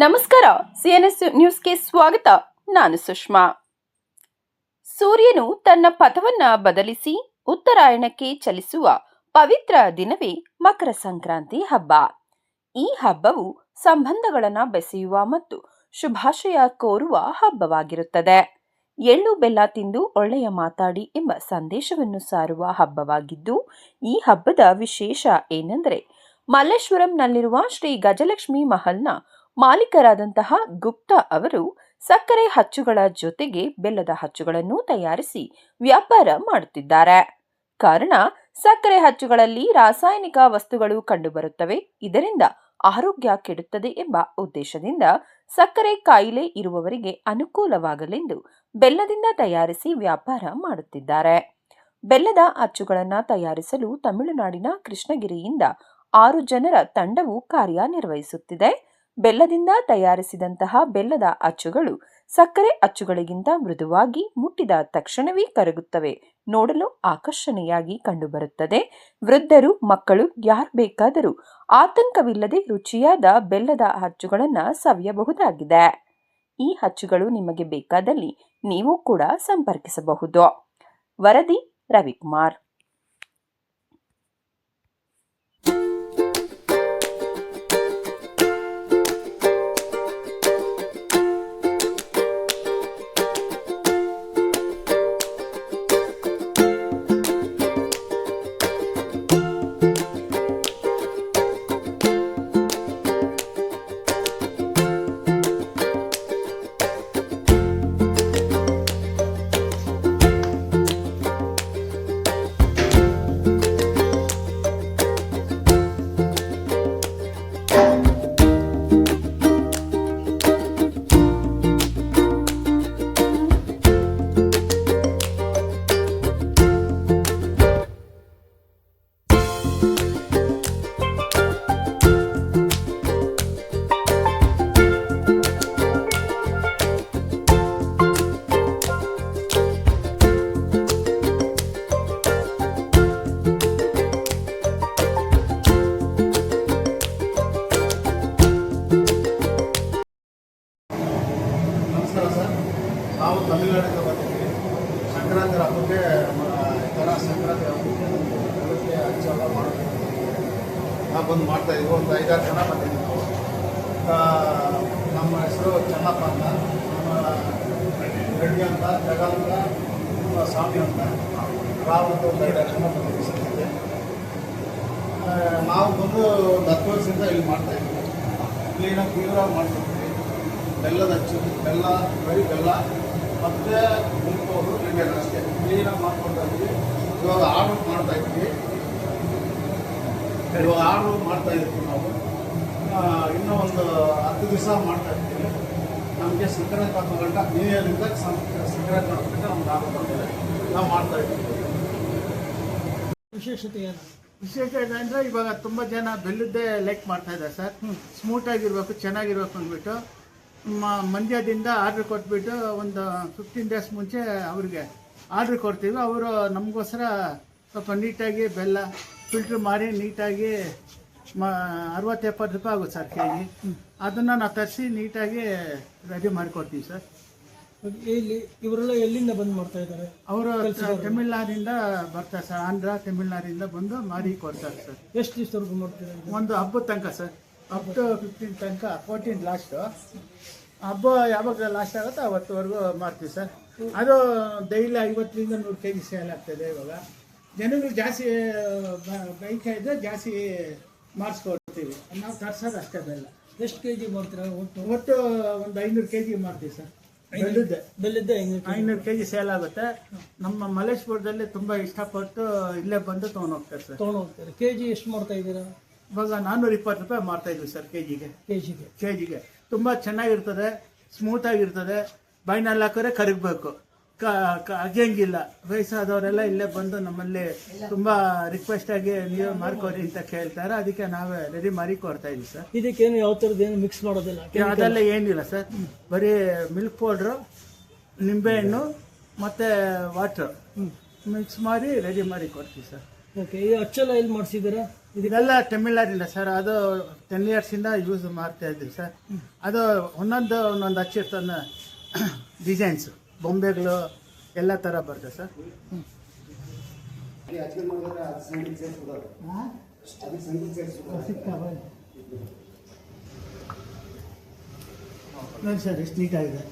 ನಮಸ್ಕಾರ. ಸಿಎನ್ಎಸ್ ನ್ಯೂಸ್ಗೆ ಸ್ವಾಗತ. ನಾನು ಸುಷ್ಮಾ. ಸೂರ್ಯನು ತನ್ನ ಪಥವನ್ನ ಬದಲಿಸಿ ಉತ್ತರಾಯಣಕ್ಕೆ ಚಲಿಸುವ ಪವಿತ್ರ ದಿನವೇ ಮಕರ ಸಂಕ್ರಾಂತಿ ಹಬ್ಬ. ಈ ಹಬ್ಬವು ಸಂಬಂಧಗಳನ್ನು ಬೆಸೆಯುವ ಮತ್ತು ಶುಭಾಶಯ ಕೋರುವ ಹಬ್ಬವಾಗಿರುತ್ತದೆ. ಎಳ್ಳು ಬೆಲ್ಲ ತಿಂದು ಒಳ್ಳೆಯ ಮಾತಾಡಿ ಎಂಬ ಸಂದೇಶವನ್ನು ಸಾರುವ ಹಬ್ಬವಾಗಿದ್ದು, ಈ ಹಬ್ಬದ ವಿಶೇಷ ಏನೆಂದರೆ ಮಲ್ಲೇಶ್ವರಂನಲ್ಲಿರುವ ಶ್ರೀ ಗಜಲಕ್ಷ್ಮಿ ಮಹಲ್ನ ಮಾಲೀಕರಾದಂತಹ ಗುಪ್ತಾ ಅವರು ಸಕ್ಕರೆ ಹಚ್ಚುಗಳ ಜೊತೆಗೆ ಬೆಲ್ಲದ ಹಚ್ಚುಗಳನ್ನು ತಯಾರಿಸಿ ವ್ಯಾಪಾರ ಮಾಡುತ್ತಿದ್ದಾರೆ. ಕಾರಣ, ಸಕ್ಕರೆ ಹಚ್ಚುಗಳಲ್ಲಿ ರಾಸಾಯನಿಕ ವಸ್ತುಗಳು ಕಂಡುಬರುತ್ತವೆ. ಇದರಿಂದ ಆರೋಗ್ಯ ಕೆಡುತ್ತದೆ ಎಂಬ ಉದ್ದೇಶದಿಂದ ಸಕ್ಕರೆ ಕಾಯಿಲೆ ಇರುವವರಿಗೆ ಅನುಕೂಲವಾಗಲೆಂದು ಬೆಲ್ಲದಿಂದ ತಯಾರಿಸಿ ವ್ಯಾಪಾರ ಮಾಡುತ್ತಿದ್ದಾರೆ. ಬೆಲ್ಲದ ಅಚ್ಚುಗಳನ್ನು ತಯಾರಿಸಲು ತಮಿಳುನಾಡಿನ ಕೃಷ್ಣಗಿರಿಯಿಂದ 6 ಜನರ ತಂಡವು ಕಾರ್ಯನಿರ್ವಹಿಸುತ್ತಿದೆ. ಬೆಲ್ಲದಿಂದ ತಯಾರಿಸಿದಂತಹ ಬೆಲ್ಲದ ಅಚ್ಚುಗಳು ಸಕ್ಕರೆ ಅಚ್ಚುಗಳಿಗಿಂತ ಮೃದುವಾಗಿ, ಮುಟ್ಟಿದ ತಕ್ಷಣವೇ ಕರಗುತ್ತವೆ. ನೋಡಲು ಆಕರ್ಷಣೆಯಾಗಿ ಕಂಡುಬರುತ್ತದೆ. ವೃದ್ಧರು, ಮಕ್ಕಳು ಯಾರು ಬೇಕಾದರೂ ಆತಂಕವಿಲ್ಲದೆ ರುಚಿಯಾದ ಬೆಲ್ಲದ ಅಚ್ಚುಗಳನ್ನು ಸವಿಯಬಹುದಾಗಿದೆ. ಈ ಅಚ್ಚುಗಳು ನಿಮಗೆ ಬೇಕಾದಲ್ಲಿ ನೀವು ಕೂಡ ಸಂಪರ್ಕಿಸಬಹುದು. ವರದಿ ರವಿಕುಮಾರ್. ನಾವು ತಮಿಳುನಾಡಿಂದ ಬಂದಿದ್ದೀವಿ. ಸಂಕ್ರಾಂತಿ ಹಬ್ಬಕ್ಕೆ ಈ ಥರ ಸಂಕ್ರಾಂತಿ ಹಬ್ಬಕ್ಕೆ ಹಚ್ಚೆಲ್ಲ ಮಾಡಬೇಕು ನಾವು ಬಂದು ಮಾಡ್ತಾಯಿದ್ವಿ. ಒಂದು 5-6 ಜನ ಬಂದಿದ್ದೀವಿ ನಾವು. ನಮ್ಮ ಹೆಸರು ಚೆನ್ನಪ್ಪ ಅಂತ, ನಮ್ಮ ರೆಡ್ಡಿ ಅಂತ, ಜಗ ಅಂತ, ಸ್ವಾಮಿ ಅಂತ, ರಾವ್ ಅಂತ ಒಂದು 5-6 ಜನ ಬಂದಿದ್ದೀವಿ ಸಂಸ್ಥೆಗೆ. ನಾವು ಬಂದು ಒಂದು 10 ವರ್ಷದಿಂದ ಇಲ್ಲಿ ಮಾಡ್ತಾಯಿದ್ವಿ. ಕ್ಲೀನಾಗಿ ಪ್ಯೂರಾಗಿ ಮಾಡ್ತಿದ್ವಿ. ಬೆಲ್ಲದ ಹಚ್ಚು, ಬೆಲ್ಲ, ಬರೀ ಬೆಲ್ಲ ಮತ್ತು ಮುಲ್ಕೋದು ಇಂಡಿಯನ್ ಅಷ್ಟೇ ಕ್ಲೀನಾಗಿ ಮಾಡ್ಕೊಳ್ತಾ ಇದ್ವಿ. ಇವಾಗ ಆರ್ಡ್ರ್ ಮಾಡ್ತಾಯಿದ್ವಿ ನಾವು. ಇನ್ನೂ ಒಂದು 10 ದಿವಸ ಮಾಡ್ತಾಯಿರ್ತೀವಿ. ನಮಗೆ ಸಂಕ್ರಾಂತಿ ಹಬ್ಬ ಗಂಟ ನ್ಯೂ ಇಯರಿಂದ ಸಂಕ್ರಾಂತಿ ಹಬ್ಬಕ್ಕೆ ನಮ್ಗೆ ಆಗುತ್ತೆ. ನಾವು ಮಾಡ್ತಾಯಿದ್ದೀವಿ. ವಿಶೇಷತೆ ಏನು? ವಿಶೇಷತೆ ಅಂದರೆ ಇವಾಗ ತುಂಬ ಜನ ಬೆಲ್ಲದ್ದೇ ಲೈಕ್ ಮಾಡ್ತಾಯಿದ್ದಾರೆ ಸರ್. ಸ್ಮೂತಾಗಿರ್ಬೇಕು, ಚೆನ್ನಾಗಿರ್ಬೇಕು ಅಂದ್ಬಿಟ್ಟು ಮಂಡ್ಯದಿಂದ ಆರ್ಡ್ರ್ ಕೊಟ್ಬಿಟ್ಟು ಒಂದು 15 ಡೇಸ್ ಮುಂಚೆ ಅವ್ರಿಗೆ ಆರ್ಡ್ರ್ ಕೊಡ್ತೀವಿ. ಅವರು ನಮಗೋಸ್ಕರ ಸ್ವಲ್ಪ ನೀಟಾಗಿ ಬೆಲ್ಲ ಫಿಲ್ಟ್ರ್ ಮಾಡಿ ನೀಟಾಗಿ 60-70 ರೂಪಾಯಿ ಆಗುತ್ತೆ ಸರ್ ಕೆಜಿ. ಅದನ್ನು ನಾವು ತರಿಸಿ ನೀಟಾಗಿ ರೆಡಿ ಮಾಡಿಕೊಡ್ತೀವಿ ಸರ್. ಇಲ್ಲಿ ಇವರೆಲ್ಲ ಎಲ್ಲಿಂದ ಬಂದು ಮಾಡ್ತಾ ಇದ್ದಾರೆ? ಅವರು ತಮಿಳ್ನಾಡಿಂದ ಬರ್ತಾರೆ ಸರ್. ಆಂಧ್ರ, ತಮಿಳ್ನಾಡಿಂದ ಬಂದು ಮಾಡಿ ಕೊಡ್ತಾರೆ ಸರ್. ಎಷ್ಟು ದಿವಸವರೆಗೂ ಮಾಡ್ತೀರಾ? ಒಂದು ಹಬ್ಬದ ತನಕ ಸರ್, ಅಪ್ ಟು 15 ತನಕ, 14 ಲಾಸ್ಟು. ಹಬ್ಬ ಯಾವಾಗ ಲಾಸ್ಟ್ ಆಗುತ್ತೋ ಅವತ್ತುವರೆಗೂ ಮಾಡ್ತೀವಿ ಸರ್. ಅದು ಡೈಲಿ 50ರಿಂದ 100 kg ಸೇಲ್ ಆಗ್ತದೆ. ಇವಾಗ ಜನಗಳು ಜಾಸ್ತಿ ಬೈಕ್ ಇದ್ದರೆ ಜಾಸ್ತಿ ಮಾಡಿಸ್ಕೊಡ್ತೀವಿ. ನಾವು ತರ್ಸೋದು ಅಷ್ಟೇ ಬೆಲ್ಲ. ಎಷ್ಟು ಕೆ ಜಿ ಮಾಡ್ತೀರಾ? ಒಟ್ಟು ಒಂದು 500 kg ಮಾಡ್ತೀವಿ ಸರ್. ಬೆಲ್ಲದ್ದೆ 500 kg ಸೇಲ್ ಆಗುತ್ತೆ. ನಮ್ಮ ಮಲ್ಲೇಶ್ವರದಲ್ಲಿ ತುಂಬ ಇಷ್ಟಪಟ್ಟು ಇಲ್ಲೇ ಬಂದು ತೊಗೊಂಡೋಗ್ತಾರೆ ಸರ್. ತೊಗೊಂಡೋಗ್ತಾರೆ. ಕೆ ಜಿ ಎಷ್ಟು ಮಾಡ್ತಾ ಇದ್ದೀರಾ? ಇವಾಗ 420 ರೂಪಾಯಿ ಮಾಡ್ತಾಯಿದ್ವಿ ಸರ್ ಕೆಜಿಗೆ. ತುಂಬ ಚೆನ್ನಾಗಿರ್ತದೆ, ಸ್ಮೂತಾಗಿರ್ತದೆ. ಬಾಯಿನಲ್ಲಿ ಹಾಕಿದ್ರೆ ಕರಗಬೇಕು, ಅಗೆಯಂಗಿಲ್ಲ. ವಯಸ್ಸಾದವರೆಲ್ಲ ಇಲ್ಲೇ ಬಂದು ನಮ್ಮಲ್ಲಿ ತುಂಬ ರಿಕ್ವೆಸ್ಟಾಗಿ ನೀವು ಮಾಡ್ಕೊಡಿ ಅಂತ ಕೇಳ್ತಾರೆ. ಅದಕ್ಕೆ ನಾವೇ ರೆಡಿ ಮಾಡಿ ಕೊಡ್ತಾ ಇದ್ದೀವಿ ಸರ್. ಇದಕ್ಕೇನು ಯಾವ ಥರದ್ದು ಏನು ಮಿಕ್ಸ್ ಮಾಡೋದಿಲ್ಲ? ಅದೆಲ್ಲ ಏನಿಲ್ಲ ಸರ್. ಬರೀ ಮಿಲ್ಕ್ ಪೌಡ್ರು, ನಿಂಬೆಹಣ್ಣು ಮತ್ತು ವಾಟ್ರು ಮಿಕ್ಸ್ ಮಾಡಿ ರೆಡಿ ಮಾಡಿ ಕೊಡ್ತೀವಿ ಸರ್. ಓಕೆ. ಈ ಅಚ್ಚೆಲ್ಲ ಎಲ್ಲಿ ಮಾಡಿಸಿದ್ದೀರಾ? ಇದೆಲ್ಲ ತಮಿಳ್ನಾಡಿಂದ ಸರ್. ಅದು 10 ಇಯರ್ಸಿಂದ ಯೂಸ್ ಮಾಡ್ತಾ ಇದ್ದೀವಿ ಸರ್. ಅದು ಒಂದೊಂದು ಹಚ್ಚಿರ್ತಾನೆ ಡಿಸೈನ್ಸ್ ಬೊಂಬೆಗಳು ಎಲ್ಲ ಥರ ಬರ್ತದೆ ಸರ್. ನೋಡಿ ಸರ್ ಎಷ್ಟು ನೀಟಾಗಿದೆ.